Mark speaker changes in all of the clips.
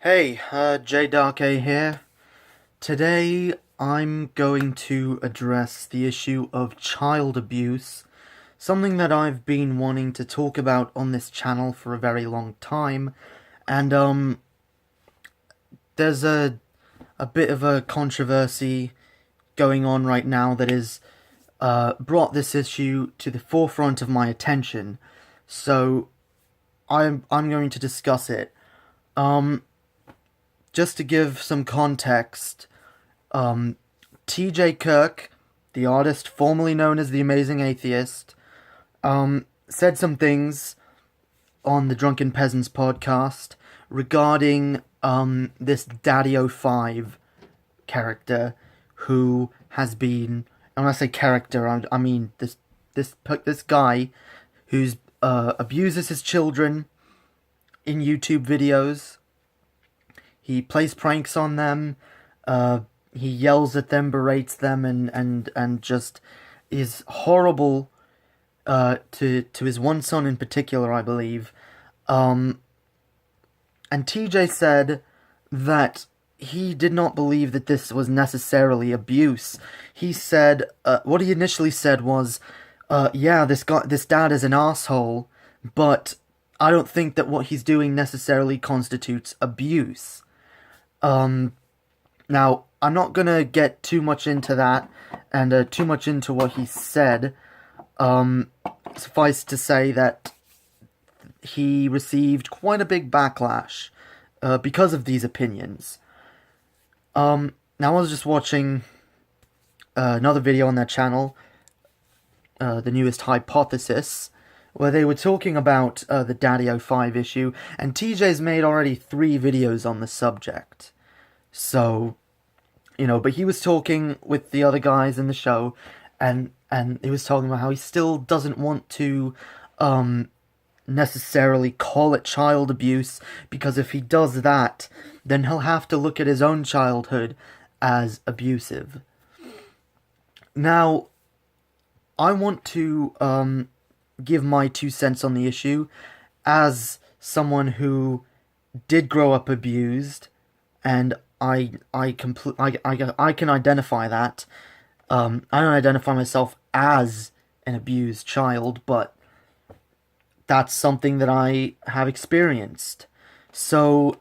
Speaker 1: Hey, JDarkA here. Today I'm going to address the issue of child abuse, something that I've been wanting to talk about on this channel for a very long time, and there's a bit of a controversy going on right now that has brought this issue to the forefront of my attention, so I'm going to discuss it. Just to give some context, T.J. Kirk, the artist formerly known as the Amazing Atheist, said some things on the Drunken Peasants podcast regarding this Daddyofive character who has been, and when I say character, I mean this guy who's abuses his children in YouTube videos. He plays pranks on them, he yells at them, berates them, and just is horrible to his one son in particular, I believe. And TJ said that he did not believe that this was necessarily abuse. He said, what he initially said was, yeah, this dad is an asshole, but I don't think that what he's doing necessarily constitutes abuse. Now, I'm not gonna get too much into that, and too much into what he said. Suffice to say that he received quite a big backlash, because of these opinions. Now I was just watching, another video on their channel, the newest hypothesis, where they were talking about the Daddyofive issue, and TJ's made already 3 videos on the subject. So, but he was talking with the other guys in the show, and he was talking about how he still doesn't want to necessarily call it child abuse, because if he does that, then he'll have to look at his own childhood as abusive. Now, I want to give my 2 cents on the issue as someone who did grow up abused, and I can identify that. I don't identify myself as an abused child, but that's something that I have experienced. So,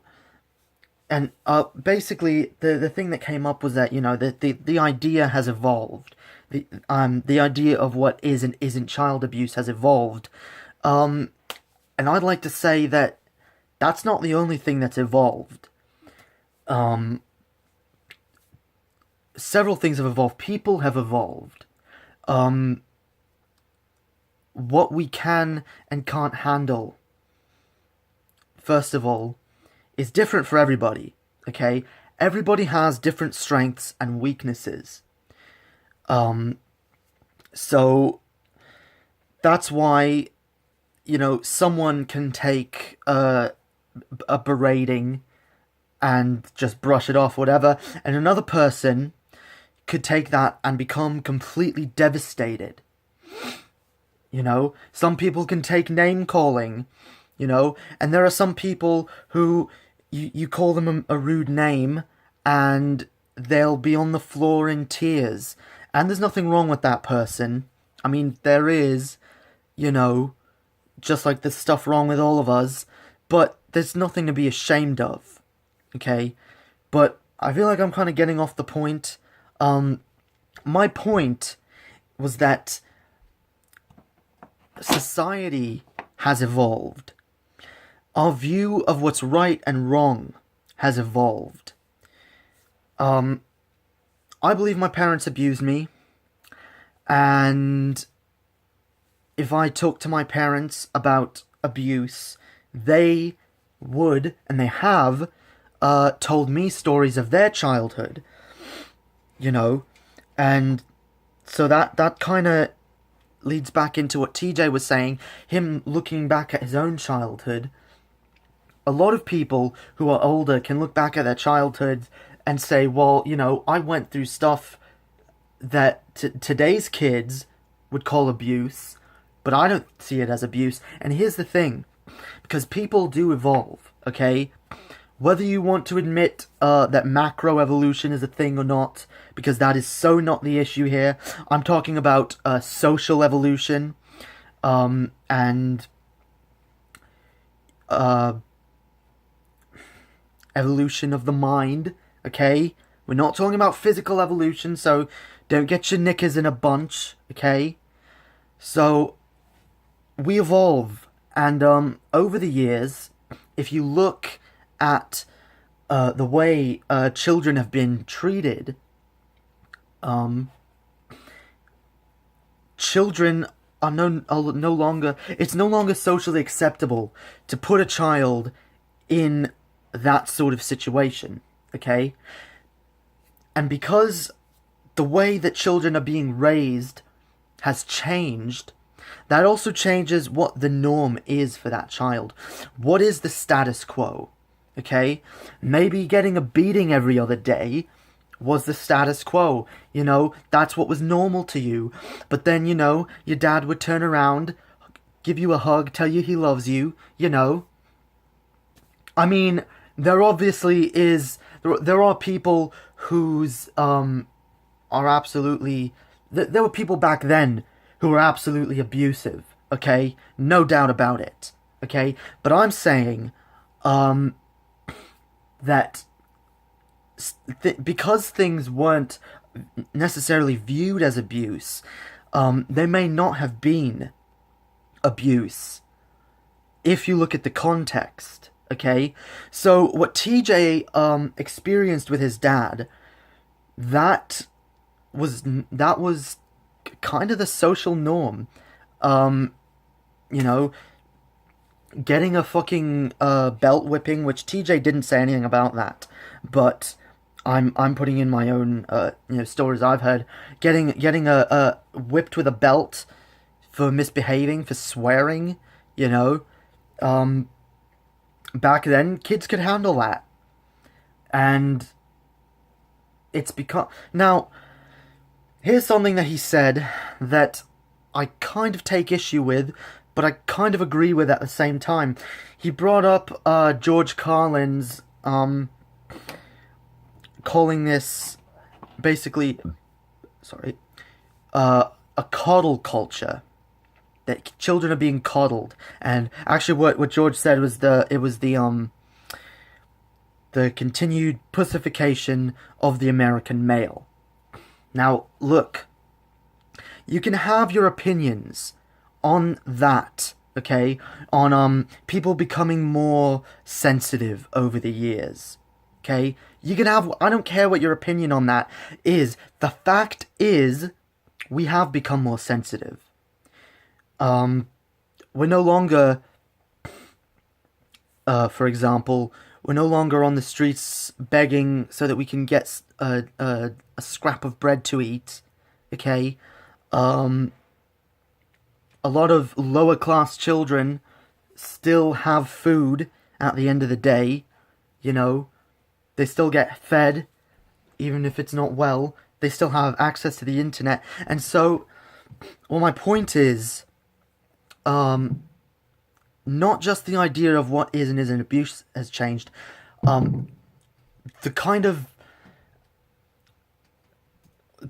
Speaker 1: and basically the thing that came up was that the idea has evolved. The idea of what is and isn't child abuse has evolved, and I'd like to say that that's not the only thing that's evolved. Several things have evolved. People have evolved. What we can and can't handle, first of all, is different for everybody, okay? Everybody has different strengths and weaknesses. So that's why, someone can take a berating and just brush it off, whatever, and another person could take that and become completely devastated. Some people can take name-calling, and there are some people who you call them a rude name, and they'll be on the floor in tears. And there's nothing wrong with that person. I mean, there is, just like there's stuff wrong with all of us, but there's nothing to be ashamed of, okay? But I feel like I'm kind of getting off the point. My point was that society has evolved. Our view of what's right and wrong has evolved. I believe my parents abused me, and if I talk to my parents about abuse, they would, and they have, told me stories of their childhood, and so that kind of leads back into what TJ was saying, him looking back at his own childhood. A lot of people who are older can look back at their childhood and say, well, I went through stuff that today's kids would call abuse, but I don't see it as abuse. And here's the thing, because people do evolve, okay? whether you want to admit that macroevolution is a thing or not, because that is so not the issue here. I'm talking about social evolution, and evolution of the mind, okay? We're not talking about physical evolution, so don't get your knickers in a bunch, okay? So, we evolve, and over the years, if you look at the way children have been treated, children are no longer, it's no longer socially acceptable to put a child in that sort of situation, okay? And because the way that children are being raised has changed, that also changes what the norm is for that child. What is the status quo? Okay? Maybe getting a beating every other day was the status quo. You know, that's what was normal to you. But then, you know, your dad would turn around, give you a hug, tell you he loves you, you know. I mean, there obviously is... There are people whose are absolutely... There were people back then who were absolutely abusive, okay? No doubt about it, okay? But I'm saying that because things weren't necessarily viewed as abuse, they may not have been abuse if you look at the context, okay? So what TJ experienced with his dad, that was kind of the social norm. You know, getting a fucking belt whipping, which TJ didn't say anything about that, but I'm putting in my own stories I've heard. Getting a whipped with a belt for misbehaving, for swearing, you know. Back then, kids could handle that. And it's become... Now, here's something that he said that I kind of take issue with, but I kind of agree with at the same time. He brought up George Carlin's calling this basically, a coddle culture. That children are being coddled, and actually, what George said was the continued pussification of the American male. Now, look, you can have your opinions on that, okay? On people becoming more sensitive over the years, okay? You can have... I don't care what your opinion on that is. The fact is, we have become more sensitive. We're no longer, for example, we're no longer on the streets begging so that we can get a scrap of bread to eat, okay? A lot of lower class children still have food at the end of the day, you know? They still get fed, even if it's not well. They still have access to the internet. And so, well, my point is... not just the idea of what is and isn't abuse has changed, the kind of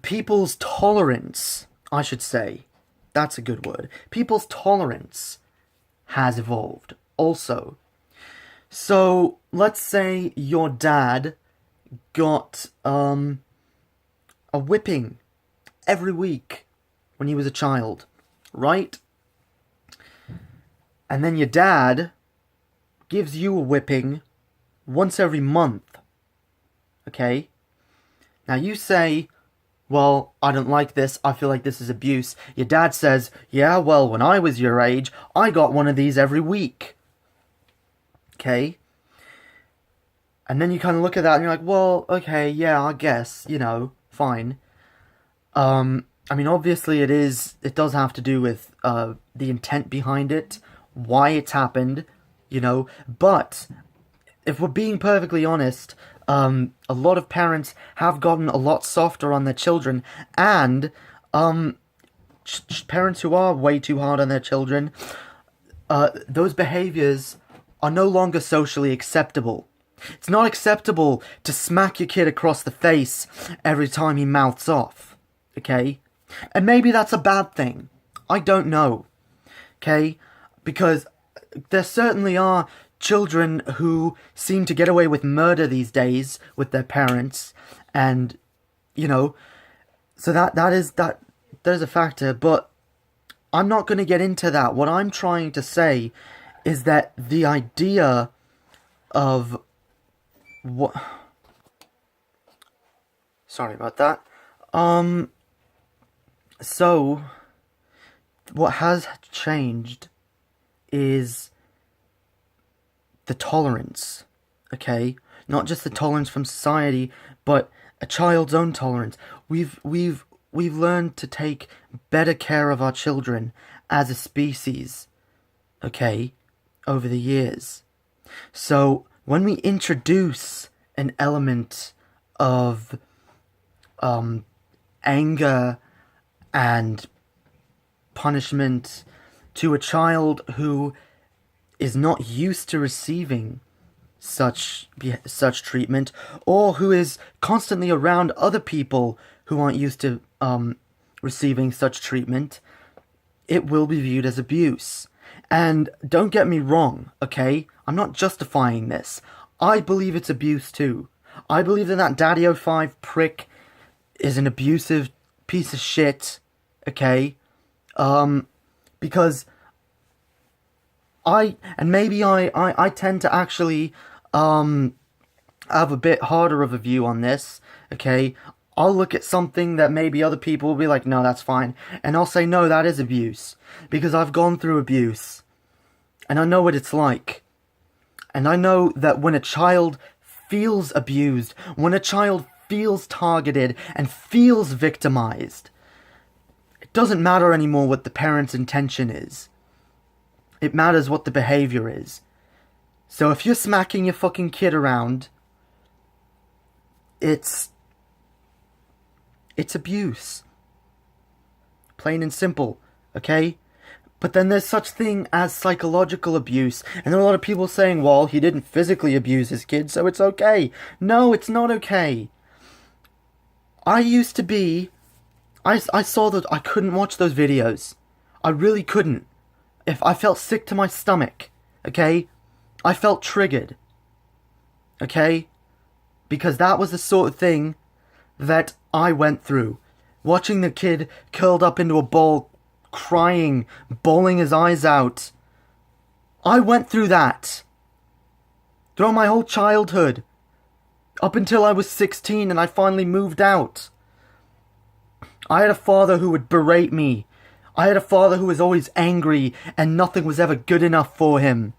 Speaker 1: people's tolerance, I should say, that's a good word, people's tolerance has evolved also. So, let's say your dad got, a whipping every week when he was a child, right? And then your dad gives you a whipping once every month. Okay? Now you say, well, I don't like this, I feel like this is abuse. Your dad says, yeah, well, when I was your age, I got one of these every week. Okay? And then you kind of look at that and you're like, well, okay, yeah, I guess, you know, fine. I mean, obviously it does have to do with the intent behind it, why it's happened, you know, but if we're being perfectly honest, a lot of parents have gotten a lot softer on their children, and parents who are way too hard on their children, those behaviors are no longer socially acceptable. It's not acceptable to smack your kid across the face every time he mouths off, okay? And maybe that's a bad thing. I don't know, okay? Because there certainly are children who seem to get away with murder these days with their parents, and, you know, so there's a factor, but I'm not going to get into that. What I'm trying to say is that the idea of what... Sorry about that. So, what has changed is the tolerance, okay? Not just the tolerance from society, but a child's own tolerance. We've learned to take better care of our children as a species, okay, over the years. So, when we introduce an element of anger and punishment to a child who is not used to receiving such treatment, or who is constantly around other people who aren't used to receiving such treatment, it will be viewed as abuse. And don't get me wrong, okay? I'm not justifying this. I believe it's abuse too. I believe that Daddyofive prick is an abusive piece of shit, okay? Because I tend to actually have a bit harder of a view on this, okay? I'll look at something that maybe other people will be like, no, that's fine. And I'll say, no, that is abuse. Because I've gone through abuse. And I know what it's like. And I know that when a child feels abused, when a child feels targeted and feels victimized, it doesn't matter anymore what the parent's intention is. It matters what the behavior is. So if you're smacking your fucking kid around, it's abuse. Plain and simple, okay? But then there's such thing as psychological abuse, and there are a lot of people saying, well, he didn't physically abuse his kid, so it's okay. No, it's not okay. I used to be... I saw that I couldn't watch those videos. I really couldn't. If I felt sick to my stomach, okay? I felt triggered, okay? Because that was the sort of thing that I went through. Watching the kid curled up into a ball, crying, bawling his eyes out. I went through that. Throughout my whole childhood. Up until I was 16 and I finally moved out. I had a father who would berate me. I had a father who was always angry and nothing was ever good enough for him.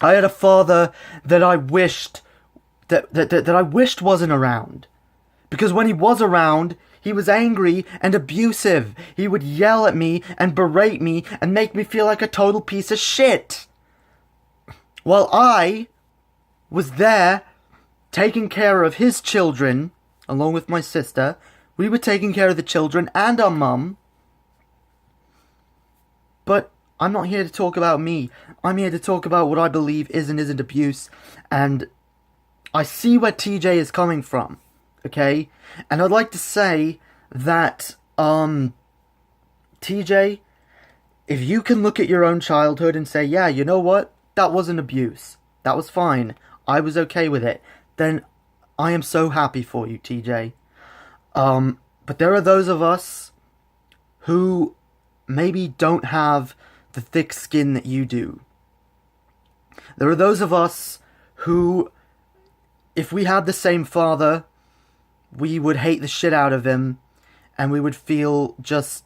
Speaker 1: I had a father that I wished that I wished wasn't around. Because when he was around, he was angry and abusive. He would yell at me and berate me and make me feel like a total piece of shit. While I was there taking care of his children, along with my sister. We were taking care of the children and our mum. But I'm not here to talk about me. I'm here to talk about what I believe is and isn't abuse. And I see where TJ is coming from. Okay? And I'd like to say that, TJ, if you can look at your own childhood and say, yeah, you know what? That wasn't abuse. That was fine. I was okay with it. Then I am so happy for you, TJ. But there are those of us who maybe don't have the thick skin that you do. There are those of us who, if we had the same father, we would hate the shit out of him, and we would feel just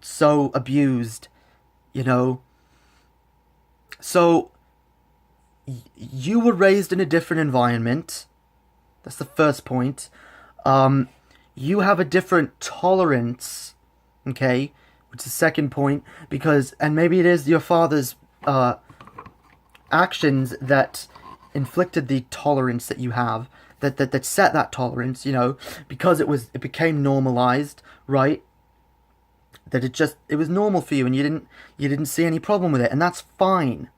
Speaker 1: so abused, you know? So, you were raised in a different environment. That's the first point. You have a different tolerance, okay? Which is the second point, because, and maybe it is your father's actions that inflicted the tolerance that you have, that set that tolerance, you know, because it became normalized, right? That it was normal for you, and you didn't see any problem with it, and that's fine.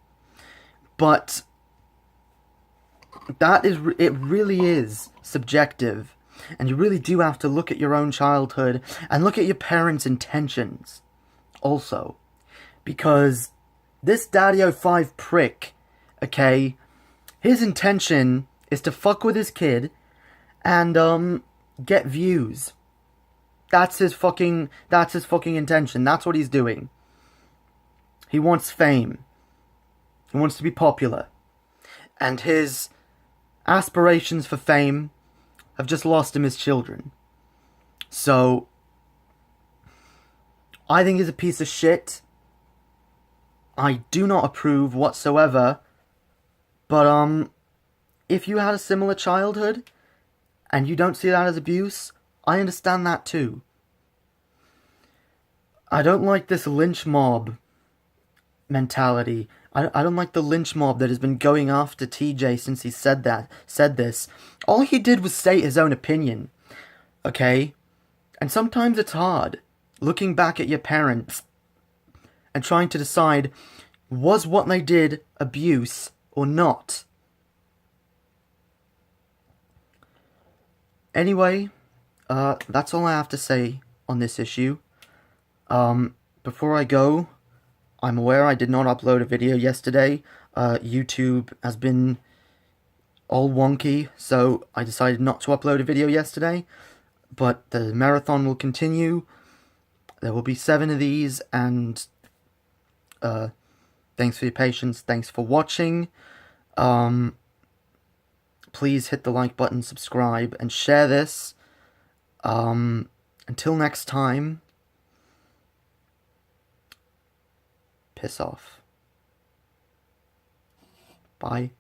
Speaker 1: But it really is subjective. And you really do have to look at your own childhood and look at your parents' intentions also. Because this Daddyofive prick, okay, his intention is to fuck with his kid and get views. That's his fucking intention. That's what he's doing. He wants fame. He wants to be popular. And his aspirations for fame have just lost him his children. So, I think he's a piece of shit. I do not approve whatsoever. But, if you had a similar childhood, and you don't see that as abuse, I understand that too. I don't like this lynch mob mentality. I don't like the lynch mob that has been going after TJ since he said this. All he did was state his own opinion. Okay? And sometimes it's hard looking back at your parents and trying to decide, was what they did abuse or not? Anyway, that's all I have to say on this issue. Before I go, I'm aware I did not upload a video yesterday. YouTube has been all wonky, so I decided not to upload a video yesterday. But the marathon will continue. There will be 7 of these, and thanks for your patience. Thanks for watching. Please hit the like button, subscribe, and share this. Until next time, piss off. Bye.